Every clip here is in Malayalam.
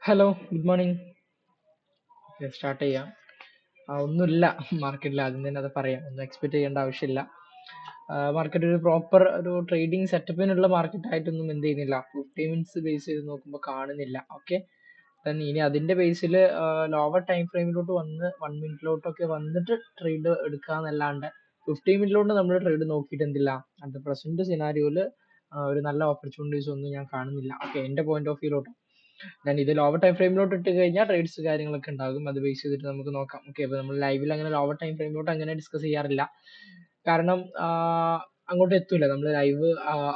Hello, good morning. സ്റ്റാർട്ട് ചെയ്യാം. ഒന്നുമില്ല മാർക്കറ്റിൽ, ആദ്യം തന്നെ അത് പറയാം. ഒന്നും എക്സ്പെക്ട് ചെയ്യേണ്ട ആവശ്യമില്ല. മാർക്കറ്റ് ഒരു പ്രോപ്പർ ഒരു ട്രേഡിംഗ് സെറ്റപ്പിനുള്ള മാർക്കറ്റ് ആയിട്ടൊന്നും എന്ത് ചെയ്യുന്നില്ല. 50 മിനിറ്റ്സ് ബേസ് ചെയ്ത് നോക്കുമ്പോൾ കാണുന്നില്ല. ഓക്കെ, ഇനി അതിന്റെ ബേസിൽ ലോവർ ടൈം ഫ്രെയിമിലോട്ട് വന്ന് 1 മിനിറ്റിലോട്ടൊക്കെ വന്നിട്ട് ട്രേഡ് എടുക്കാന്നല്ലാണ്ട് 15 മിനിറ്റിലോട്ട് നമ്മൾ ട്രേഡ് നോക്കിയിട്ട് എന്തില്ല, അത് പ്രസന്റ് സിനാരിയോയില് ഒരു നല്ല ഓപ്പർച്യൂണിറ്റീസ് ഒന്നും ഞാൻ കാണുന്നില്ല. ഓക്കെ, എന്റെ പോയിന്റ് ഓഫ് വ്യൂലോട്ട് ഞാൻ ഇത് ലോവർ ടൈം ഫ്രെയിമിലോട്ട് ഇട്ട് കഴിഞ്ഞാൽ ട്രേഡ്സ് കാര്യങ്ങളൊക്കെ ഉണ്ടാകും. അത് ബേസ് ചെയ്തിട്ട് നമുക്ക് നോക്കാം. ഓക്കെ, അപ്പൊ നമ്മൾ ലൈവിൽ അങ്ങനെ ലോവർ ടൈം ഫ്രെയിമിലോട്ട് അങ്ങനെ ഡിസ്കസ് ചെയ്യാറില്ല. കാരണം അങ്ങോട്ട് എത്തൂല. നമ്മൾ ലൈവ്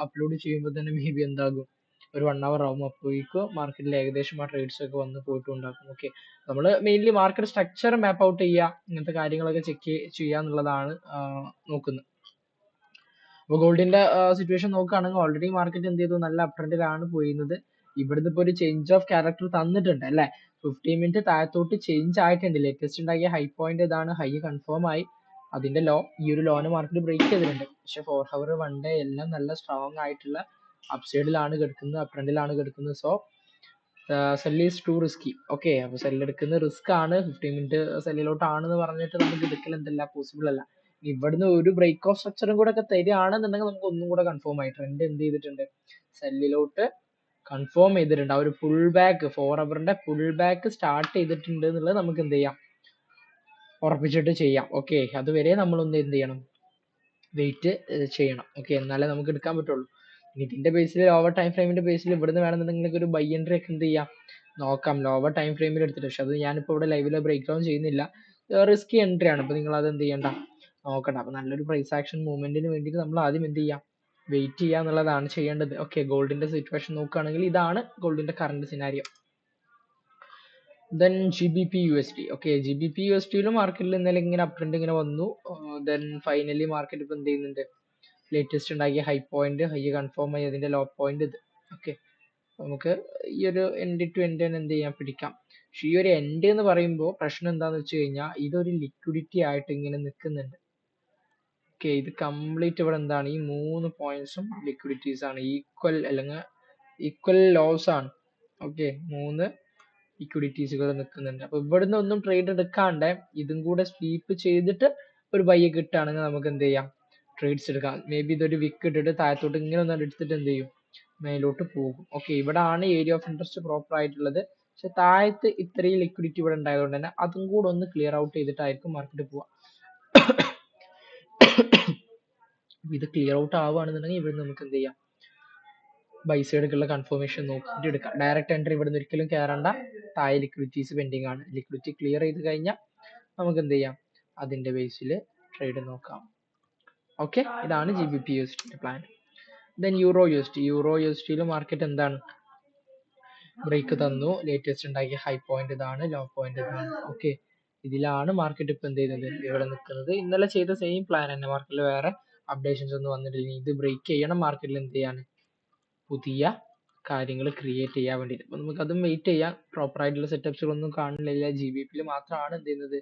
അപ്ലോഡ് ചെയ്യുമ്പോൾ തന്നെ മേ ബി എന്താകും, ഒരു 1 hour ആവും. അപ്പോഴേക്കും മാർക്കറ്റിൽ ഏകദേശം ആ ട്രേഡ്സ് ഒക്കെ വന്ന് പോയിട്ടുണ്ടാകും. ഓക്കെ, നമ്മൾ മെയിൻലി മാർക്കറ്റ് സ്ട്രക്ചർ മാപ്പ് ഔട്ട് ചെയ്യുക, ഇങ്ങനത്തെ കാര്യങ്ങളൊക്കെ ചെക്ക് ചെയ്യുക എന്നുള്ളതാണ് നോക്കുന്നത്. അപ്പോൾ ഗോൾഡിന്റെ സിറ്റുവേഷൻ നോക്കുകയാണെങ്കിൽ ഓൾറെഡി മാർക്കറ്റ് എന്ത് ചെയ്തു, നല്ല അപ് ട്രെൻഡിലാണ് പോയിരുന്നത്. ഇവിടുന്ന് ഇപ്പൊ ഒരു ചേഞ്ച് ഓഫ് ക്യാരക്ടർ തന്നിട്ടുണ്ട് അല്ലെ. 15 മിനിറ്റ് താഴത്തോട്ട് ചേഞ്ച് ആയിട്ടുണ്ട്. ലേറ്റസ്റ്റ് ഉണ്ടാക്കിയ ഹൈ പോയിന്റ് ഇതാണ്, ഹൈ കൺഫേം ആയി. അതിന്റെ ലോ, ഈ ഒരു ലോന് മാർക്കറ്റ് ബ്രേക്ക് ചെയ്തിട്ടുണ്ട്. പക്ഷെ 4 hour 1 day എല്ലാം നല്ല സ്ട്രോങ് ആയിട്ടുള്ള അപ്സൈഡിലാണ് കിടക്കുന്നത്, അപ് ട്രെൻഡിലാണ് കിടക്കുന്നത്. So sell is too risky. Okay, അപ്പൊ സെൽ എടുക്കുന്ന റിസ്ക് ആണ്. 15 മിനിറ്റ് സെല്ലിലോട്ടാണെന്ന് പറഞ്ഞിട്ട് നമുക്ക് എടുക്കൽ എന്തല്ല പോസിബിൾ അല്ല. ഇവിടുന്ന് ഒരു ബ്രേക്ക് ഓഫ് സ്ട്രക്ചറും കൂടെ ഒക്കെ തരികയാണെന്നുണ്ടെങ്കിൽ നമുക്ക് ഒന്നും കൂടെ കൺഫേം ആയി ട്രെൻഡ് എന്ത് ചെയ്തിട്ടുണ്ട്, സെല്ലിലോട്ട് കൺഫേം ചെയ്തിട്ടുണ്ട്. ആ ഒരു pull back, 4 hour pull back start ചെയ്തിട്ടുണ്ട് എന്നുള്ളത് നമുക്ക് എന്ത് ചെയ്യാം, ഉറപ്പിച്ചിട്ട് ചെയ്യാം. ഓക്കെ, അതുവരെ നമ്മളൊന്ന് എന്ത് ചെയ്യണം, വെയിറ്റ് ചെയ്യണം. ഓക്കെ, എന്നാലേ നമുക്ക് എടുക്കാൻ പറ്റുള്ളൂ. ഇതിന്റെ ബേസിൽ ലോവർ ടൈം ഫ്രെയിമിന്റെ ബേസിൽ ഇവിടുന്ന് വേണമെന്നുണ്ടെങ്കിൽ ഒരു ബൈ എൻട്രി ഒക്കെ എന്ത് ചെയ്യാം, നോക്കാം ലോവർ ടൈം ഫ്രെയിമിൽ എടുത്തിട്ട്. പക്ഷെ അത് ഞാനിപ്പോ ഇവിടെ ലൈവില് ബ്രേക്ക് ഡൗൺ ചെയ്യുന്നില്ല. റിസ്കി എൻട്രി ആണ്. അപ്പൊ നിങ്ങൾ അത് എന്ത് ചെയ്യണ്ട, നോക്കണ്ട. അപ്പൊ നല്ലൊരു പ്രൈസ് ആക്ഷൻ മൂവ്മെന്റിന് വേണ്ടിയിട്ട് നമ്മൾ ആദ്യം എന്ത് ചെയ്യാം, വെയിറ്റ് ചെയ്യുക എന്നുള്ളതാണ് ചെയ്യേണ്ടത്. ഓക്കെ, ഗോൾഡിന്റെ സിറ്റുവേഷൻ നോക്കുകയാണെങ്കിൽ ഇതാണ് ഗോൾഡിന്റെ current scenario. Then GBP USD. Okay, GBP USD മാർക്കറ്റിൽ ഇന്നലെ ഇങ്ങനെ അപ് ട്രെൻഡ് ഇങ്ങനെ വന്നു. ദെൻ ഫൈനലി മാർക്കറ്റ് ഇപ്പൊ എന്ത് ചെയ്യുന്നുണ്ട്, ലേറ്റസ്റ്റ് ഉണ്ടാക്കിയ ഹൈ പോയിന്റ്, ഹൈ കൺഫേം ആയി അതിന്റെ ലോ പോയിന്റ് ഇത്. ഓക്കെ, നമുക്ക് ഈ ഒരു എൻഡ് ടു എൻഡ് എന്ത് ചെയ്യാം, പിടിക്കാം. പക്ഷെ ഈ ഒരു എൻഡ് എന്ന് പറയുമ്പോൾ പ്രശ്നം എന്താന്ന് വെച്ച് കഴിഞ്ഞാൽ ഇതൊരു ലിക്വിഡിറ്റി ആയിട്ട് ഇങ്ങനെ നിൽക്കുന്നുണ്ട്. ഓക്കെ, ഇത് കംപ്ലീറ്റ് ഇവിടെ എന്താണ്, ഈ 3 പോയിന്റ്സും ലിക്വിഡിറ്റീസ് ആണ്, ഈക്വൽ അല്ലെങ്കിൽ ഈക്വൽ ലോസ് ആണ്. ഓക്കെ, 3 ലിക്വിഡിറ്റീസുകൾ നിൽക്കുന്നുണ്ട്. അപ്പൊ ഇവിടുന്ന് ഒന്നും ട്രേഡ് എടുക്കാണ്ട് ഇതും കൂടെ സ്വീപ്പ് ചെയ്തിട്ട് ഒരു ബൈ കിട്ടുകയാണെങ്കിൽ നമുക്ക് എന്ത് ചെയ്യാം, ട്രേഡ്സ് എടുക്കാം. മേ ബി ഇതൊരു വിക്ക് ഇട്ടിട്ട് താഴത്തോട്ട് ഇങ്ങനെ ഒന്ന് എടുത്തിട്ട് എന്ത് ചെയ്യും, മേലോട്ട് പോകും. ഓക്കെ, ഇവിടെ ആണ് ഏരിയ ഓഫ് ഇൻട്രസ്റ്റ് പ്രോപ്പർ ആയിട്ടുള്ളത്. പക്ഷെ താഴത്ത് ഇത്രയും ലിക്വിഡിറ്റി ഇവിടെ ഉണ്ടായതുകൊണ്ട് തന്നെ അതും കൂടെ ഒന്ന് ക്ലിയർ ഔട്ട് ചെയ്തിട്ടായിരിക്കും മാർക്കറ്റ് പോവുക. ഇത് ക്ലിയർ ഔട്ട് ആവുകയാണെന്നുണ്ടെങ്കിൽ ഇവിടെ നമുക്ക് എന്ത് ചെയ്യാം, ബൈ സൈഡിലേക്കുള്ള കൺഫർമേഷൻ നോക്കിയിട്ട് എടുക്കാം. ഡയറക്റ്റ് എൻട്രി ഇവിടെ നിന്ന് ഒരിക്കലും കയറണ്ട. താഴെ ലിക്വിഡിറ്റീസ് പെൻഡിങ് ആണ്. ലിക്വിഡിറ്റി ക്ലിയർ ചെയ്ത് കഴിഞ്ഞാൽ നമുക്ക് എന്ത് ചെയ്യാം, അതിന്റെ ബേസിൽ ട്രേഡ് നോക്കാം. ഓക്കെ, ഇതാണ് GBP USD plan. Then euro USD market എന്താണ്, ബ്രേക്ക് തന്നു. ലേറ്റസ്റ്റ് ഉണ്ടാക്കിയ ഹൈ പോയിന്റ് ഇതാണ്, ലോ പോയിന്റ് ഇതാണ്. ഓക്കെ, ഇതിലാണ് മാർക്കറ്റ് ഇപ്പൊ എന്ത് ചെയ്യുന്നത്, ഇവിടെ നിൽക്കുന്നത്. ഇന്നലെ ചെയ്ത സെയിം പ്ലാൻ തന്നെ, മാർക്കറ്റിൽ വേറെ അപ്ഡേഷൻസ് ഒന്നും വന്നിട്ടില്ല. ഇത് ബ്രേക്ക് ചെയ്യണം മാർക്കറ്റിൽ എന്ത് ചെയ്യാൻ, പുതിയ കാര്യങ്ങൾ ക്രിയേറ്റ് ചെയ്യാൻ വേണ്ടിയിട്ട്. അപ്പൊ നമുക്ക് അതും വെയിറ്റ് ചെയ്യാം. പ്രോപ്പർ ആയിട്ടുള്ള സെറ്റപ്സുകളൊന്നും കാണുന്നില്ല. GBP മാത്രമാണ് എന്ത് ചെയ്യുന്നത്,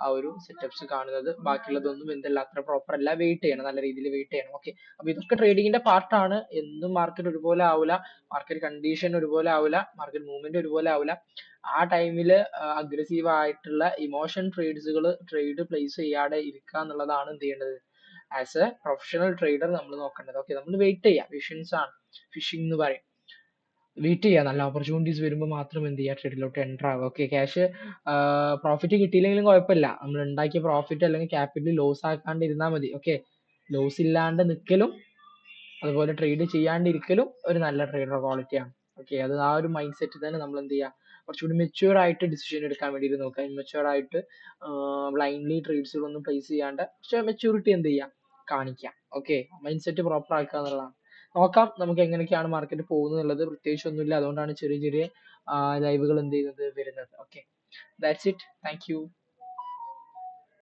ആ ഒരു സെറ്റപ്സ് കാണുന്നത്. ബാക്കിയുള്ളതൊന്നും എന്തല്ല, അത്ര പ്രോപ്പർ അല്ല. വെയിറ്റ് ചെയ്യണം, നല്ല രീതിയിൽ വെയിറ്റ് ചെയ്യണം. ഓക്കെ, അപ്പൊ ഇതൊക്കെ ട്രേഡിങ്ങിന്റെ പാർട്ടാണ്. എന്നും മാർക്കറ്റ് ഒരുപോലെ ആവില്ല, മാർക്കറ്റ് കണ്ടീഷൻ ഒരുപോലെ ആവില്ല, മാർക്കറ്റ് മൂവ്മെന്റ് ഒരുപോലെ ആവില്ല. ആ ടൈമിൽ അഗ്രസീവ് ആയിട്ടുള്ള ഇമോഷൻ ട്രേഡ് പ്ലേസ് ചെയ്യാതെ ഇരിക്കുക എന്നുള്ളതാണ് എന്ത് ചെയ്യേണ്ടത്, ആസ് എ പ്രൊഫഷണൽ ട്രേഡർ നമ്മൾ നോക്കേണ്ടത്. ഓക്കെ, നമ്മൾ വെയിറ്റ് ചെയ്യാം. വിഷൻസ് ആണ്, ഫിഷിംഗ് എന്ന് പറയും. വെയിറ്റ് ചെയ്യുക, നല്ല ഓപ്പർച്യൂണിറ്റീസ് വരുമ്പോൾ മാത്രം എന്ത് ചെയ്യുക, ട്രേഡിലോട്ട് എൻ്റർ ആവുക. ഓക്കെ, ക്യാഷ് പ്രോഫിറ്റ് കിട്ടിയില്ലെങ്കിലും കുഴപ്പമില്ല. നമ്മൾ ഉണ്ടാക്കിയ പ്രോഫിറ്റ് അല്ലെങ്കിൽ ക്യാപിറ്റൽ ലോസ് ആക്കാണ്ട് ഇരുന്നാൽ മതി. ഓക്കെ, ലോസ് ഇല്ലാണ്ട് നിൽക്കലും അതുപോലെ ട്രേഡ് ചെയ്യാണ്ടിരിക്കലും ഒരു നല്ല ട്രേഡർ ക്വാളിറ്റിയാണ്. ഓക്കെ, അത് ആ ഒരു മൈൻഡ് സെറ്റ് തന്നെ നമ്മൾ എന്ത് ചെയ്യുക, കുറച്ചുകൂടി മെച്യൂർ ആയിട്ട് ഡിസിഷൻ എടുക്കാൻ വേണ്ടിയിട്ട് നോക്കുക. ഇൻമെച്യൂർ ആയിട്ട് ബ്ലൈൻഡ്ലി ട്രേഡ്സുകളൊന്നും പ്ലേസ് ചെയ്യാണ്ട് പക്ഷെ മെച്യൂരിറ്റി എന്ത് ചെയ്യുക, കാണിക്കുക. ഓക്കെ, മൈൻഡ് സെറ്റ് പ്രോപ്പർ ആക്കുക എന്നുള്ളതാണ്. നോക്കാം നമുക്ക് എങ്ങനെയൊക്കെയാണ് മാർക്കറ്റ് പോകുന്നത് എന്നുള്ളത്. പ്രത്യേകിച്ച് ഒന്നുമില്ല, അതുകൊണ്ടാണ് ചെറിയ ചെറിയ ലൈവുകൾ എന്ത് ചെയ്യുന്നത്, വരുന്നത്. Okay, that's it. Thank you.